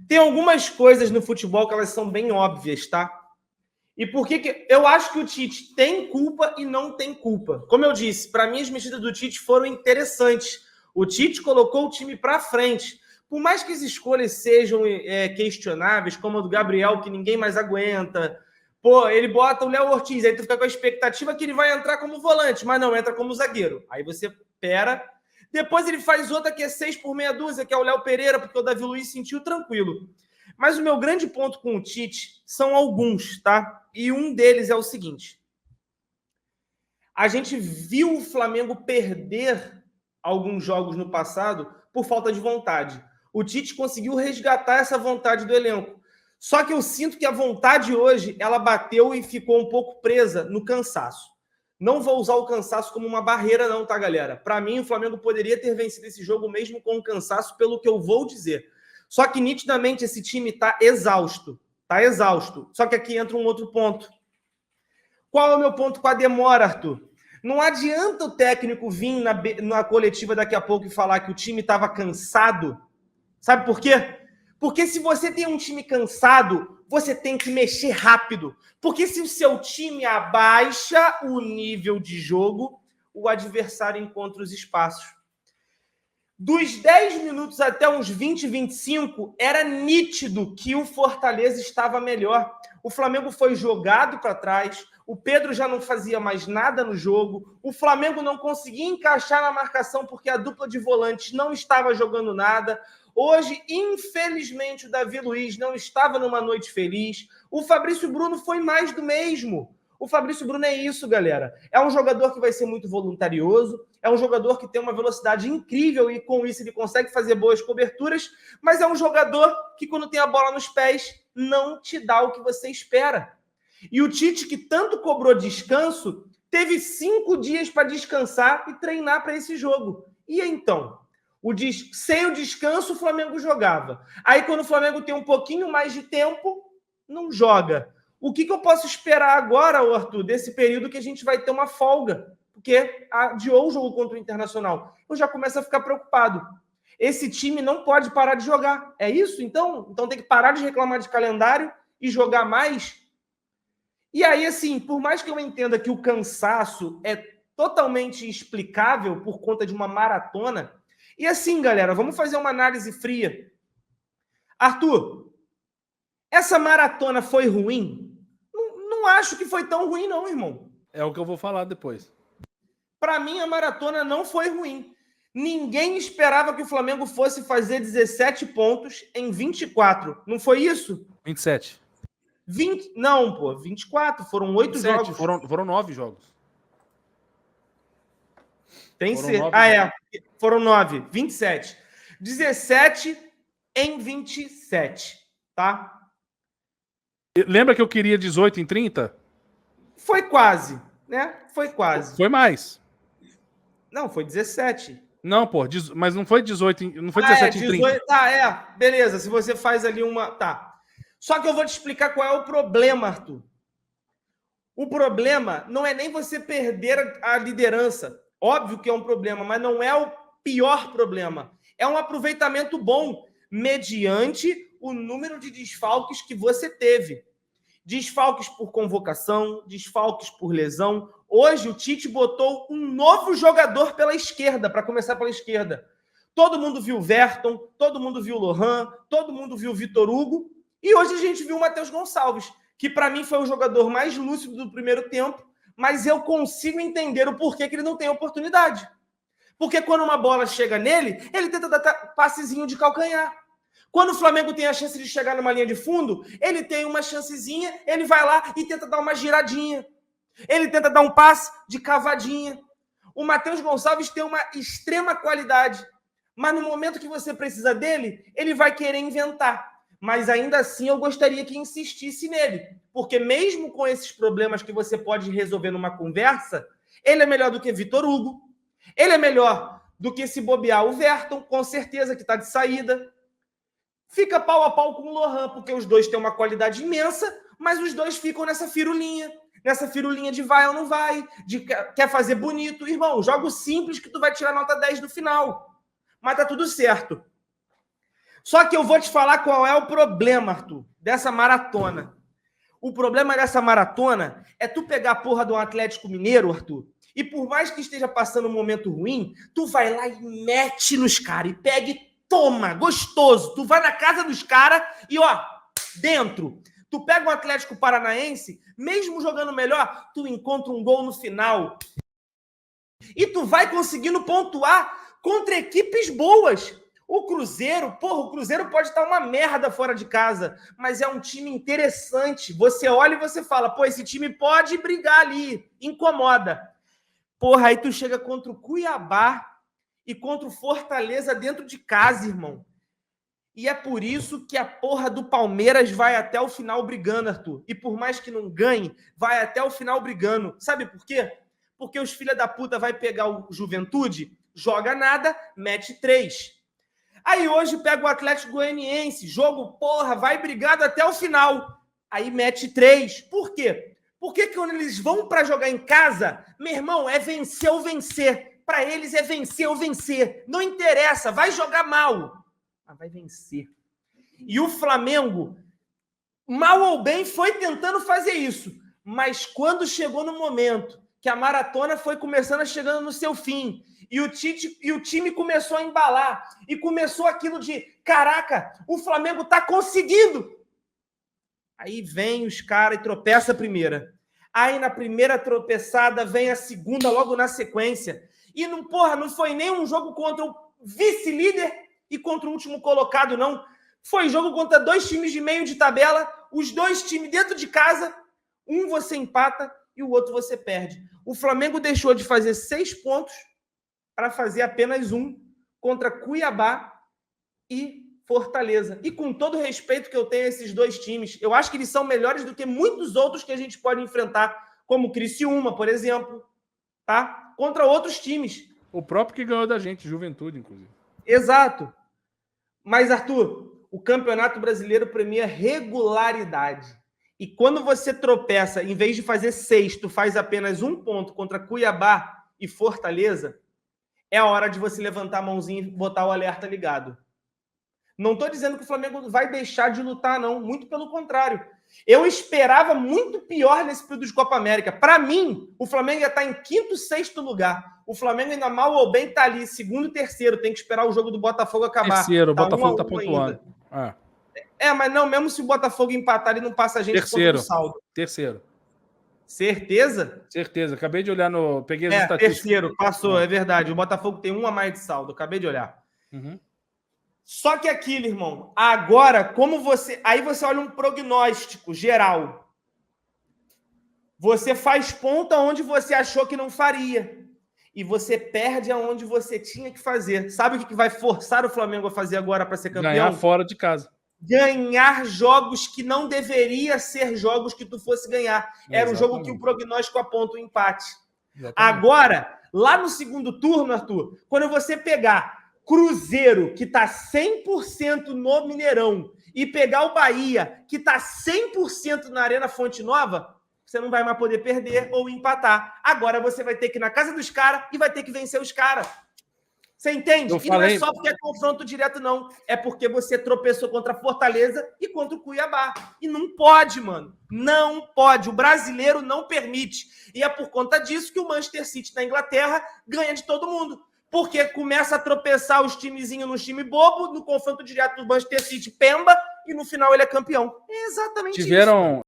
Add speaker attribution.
Speaker 1: Tem algumas coisas no futebol que elas são bem óbvias, tá? E por que eu acho que o Tite tem culpa e não tem culpa? Como eu disse, para mim as medidas do Tite foram interessantes. O Tite colocou o time para frente. Por mais que as escolhas sejam questionáveis, como a do Gabriel, que ninguém mais aguenta. Pô, ele bota o Léo Ortiz, aí tu fica com a expectativa que ele vai entrar como volante, mas não, entra como zagueiro. Aí você pera. Depois ele faz outra que é 6 por meia dúzia, que é o Léo Pereira, porque o Davi Luiz sentiu tranquilo. Mas o meu grande ponto com o Tite são alguns, tá? E um deles é o seguinte. A gente viu o Flamengo perder alguns jogos no passado por falta de vontade. O Tite conseguiu resgatar essa vontade do elenco. Só que eu sinto que a vontade hoje, ela bateu e ficou um pouco presa no cansaço. Não vou usar o cansaço como uma barreira não, tá, galera? Para mim, o Flamengo poderia ter vencido esse jogo mesmo com o cansaço, pelo que eu vou dizer. Só que, nitidamente, esse time tá exausto. Tá exausto. Só que aqui entra um outro ponto. Qual é o meu ponto com a demora, Arthur? Não adianta o técnico vir na coletiva daqui a pouco e falar que o time estava cansado. Sabe por quê? Porque se você tem um time cansado, você tem que mexer rápido. Porque se o seu time abaixa o nível de jogo, o adversário encontra os espaços. Dos 10 minutos até uns 20, 25, era nítido que o Fortaleza estava melhor. O Flamengo foi jogado para trás, o Pedro já não fazia mais nada no jogo, o Flamengo não conseguia encaixar na marcação porque a dupla de volantes não estava jogando nada. Hoje, infelizmente, o Davi Luiz não estava numa noite feliz. O Fabrício Bruno foi mais do mesmo. O Fabrício Bruno é isso, galera. É um jogador que vai ser muito voluntarioso, é um jogador que tem uma velocidade incrível e com isso ele consegue fazer boas coberturas, mas é um jogador que quando tem a bola nos pés não te dá o que você espera. E o Tite, que tanto cobrou descanso, teve 5 dias para descansar e treinar para esse jogo. E então? Sem o descanso, o Flamengo jogava. Aí, quando o Flamengo tem um pouquinho mais de tempo, não joga. O que eu posso esperar agora, Arthur, desse período que a gente vai ter uma folga? Porque adiou o jogo contra o Internacional. Eu já começo a ficar preocupado. Esse time não pode parar de jogar. É isso? Então tem que parar de reclamar de calendário e jogar mais? E aí, assim, por mais que eu entenda que o cansaço é totalmente explicável por conta de uma maratona, e assim, galera, vamos fazer uma análise fria. Arthur, essa maratona foi ruim? Não acho que foi tão ruim, não, irmão.
Speaker 2: É o que eu vou falar depois.
Speaker 1: Para mim, a maratona não foi ruim. Ninguém esperava que o Flamengo fosse fazer 17 pontos em 24. Não foi isso?
Speaker 2: 27.
Speaker 1: 20? Não, pô, 24. Foram 8 jogos.
Speaker 2: Foram 9 jogos.
Speaker 1: Tem certeza. Foram 9. 27. 17 em 27, tá?
Speaker 2: Lembra que eu queria 18 em 30?
Speaker 1: Foi quase, né? Foi quase.
Speaker 2: Foi mais.
Speaker 1: Não, foi 17.
Speaker 2: Não, pô, mas não foi 18, não foi 17 em 30.
Speaker 1: Tá, beleza, se você faz ali uma... Tá. Só que eu vou te explicar qual é o problema, Arthur. O problema não é nem você perder a liderança. Óbvio que é um problema, mas não é o pior problema. É um aproveitamento bom, mediante o número de desfalques que você teve. Desfalques por convocação, desfalques por lesão. Hoje o Tite botou um novo jogador pela esquerda, para começar pela esquerda. Todo mundo viu o Verton, todo mundo viu o Lohan, todo mundo viu o Vitor Hugo, e hoje a gente viu o Matheus Gonçalves, que para mim foi o jogador mais lúcido do primeiro tempo, mas eu consigo entender o porquê que ele não tem oportunidade. Porque quando uma bola chega nele, ele tenta dar passezinho de calcanhar. Quando o Flamengo tem a chance de chegar numa linha de fundo, ele tem uma chancezinha, ele vai lá e tenta dar uma giradinha. Ele tenta dar um passe de cavadinha. O Matheus Gonçalves tem uma extrema qualidade, mas no momento que você precisa dele, ele vai querer inventar. Mas ainda assim eu gostaria que insistisse nele, porque mesmo com esses problemas que você pode resolver numa conversa, ele é melhor do que Vitor Hugo, ele é melhor do que se bobear o Verton, com certeza que está de saída. Fica pau a pau com o Lohan, porque os dois têm uma qualidade imensa, mas os dois ficam nessa firulinha de vai ou não vai, de quer fazer bonito. Irmão, jogo simples que tu vai tirar nota 10 no final. Mas tá tudo certo. Só que eu vou te falar qual é o problema, Arthur, dessa maratona. O problema dessa maratona é tu pegar a porra do Atlético Mineiro, Arthur, e por mais que esteja passando um momento ruim, tu vai lá e mete nos caras, e pega e toma, gostoso. Tu vai na casa dos caras e, ó, dentro. Tu pega um Atlético Paranaense, mesmo jogando melhor, tu encontra um gol no final. E tu vai conseguindo pontuar contra equipes boas. O Cruzeiro, porra, o Cruzeiro pode estar uma merda fora de casa, mas é um time interessante. Você olha e você fala, pô, esse time pode brigar ali, incomoda. Porra, aí tu chega contra o Cuiabá e contra o Fortaleza dentro de casa, irmão. E é por isso que a porra do Palmeiras vai até o final brigando, Arthur. E por mais que não ganhe, vai até o final brigando. Sabe por quê? Porque os filha da puta vai pegar o Juventude, joga nada, mete 3. Aí hoje pega o Atlético Goianiense, jogo, porra, vai brigado até o final. Aí mete 3. Por quê? Porque quando eles vão para jogar em casa, meu irmão, é vencer ou vencer. Para eles é vencer ou vencer. Não interessa, vai jogar mal, mas vai vencer. E o Flamengo, mal ou bem, foi tentando fazer isso. Mas quando chegou no momento que a maratona foi começando a chegando no seu fim, e o time começou a embalar, e começou aquilo de, caraca, o Flamengo tá conseguindo. Aí vem os caras e tropeça a primeira. Aí na primeira tropeçada vem a segunda logo na sequência. E não, porra, não foi nem um jogo contra o vice-líder e contra o último colocado, não. Foi jogo contra 2 times de meio de tabela, os 2 times dentro de casa, um você empata e o outro você perde. O Flamengo deixou de fazer 6 pontos para fazer apenas 1 contra Cuiabá e Fortaleza. E com todo o respeito que eu tenho a esses 2 times, eu acho que eles são melhores do que muitos outros que a gente pode enfrentar, como o Criciúma, por exemplo, tá? Contra outros times.
Speaker 2: O próprio que ganhou da gente, Juventude, inclusive.
Speaker 1: Exato. Mas, Arthur, o Campeonato Brasileiro premia regularidade. E quando você tropeça, em vez de fazer 6, tu faz apenas 1 ponto contra Cuiabá e Fortaleza, é a hora de você levantar a mãozinha e botar o alerta ligado. Não estou dizendo que o Flamengo vai deixar de lutar, não. Muito pelo contrário. Eu esperava muito pior nesse período de Copa América. Para mim, o Flamengo ia estar em 5º, 6º lugar. O Flamengo ainda mal ou bem está ali, 2º, 3º. Tem que esperar o jogo do Botafogo acabar.
Speaker 2: 3º, o Botafogo está pontuando.
Speaker 1: Mas não, mesmo se o Botafogo empatar, ele não passa a gente por conta do saldo.
Speaker 2: 3º.
Speaker 1: Certeza?
Speaker 2: Certeza. Acabei de olhar no... Peguei as estatísticas.
Speaker 1: 3º, passou, é verdade. O Botafogo tem 1 a mais de saldo. Acabei de olhar.
Speaker 2: Uhum.
Speaker 1: Só que aquilo, irmão, agora, como você... Aí você olha um prognóstico geral. Você faz ponto onde você achou que não faria. E você perde aonde você tinha que fazer. Sabe o que vai forçar o Flamengo a fazer agora para ser campeão?
Speaker 2: Ganhar fora de casa.
Speaker 1: Ganhar jogos que não deveria ser jogos que tu fosse ganhar. Era o jogo que o prognóstico aponta o empate. Exatamente. Agora, lá no segundo turno, Arthur, quando você pegar Cruzeiro, que está 100% no Mineirão, e pegar o Bahia, que está 100% na Arena Fonte Nova, você não vai mais poder perder ou empatar. Agora você vai ter que ir na casa dos caras e vai ter que vencer os caras. Você entende? E não é só porque é confronto direto, não. É porque você tropeçou contra a Fortaleza e contra o Cuiabá. E não pode, mano. Não pode. O brasileiro não permite. E é por conta disso que o Manchester City da Inglaterra ganha de todo mundo. Porque começa a tropeçar os timezinhos no time bobo, no confronto direto do Manchester City, pemba, e no final ele é campeão. É exatamente isso.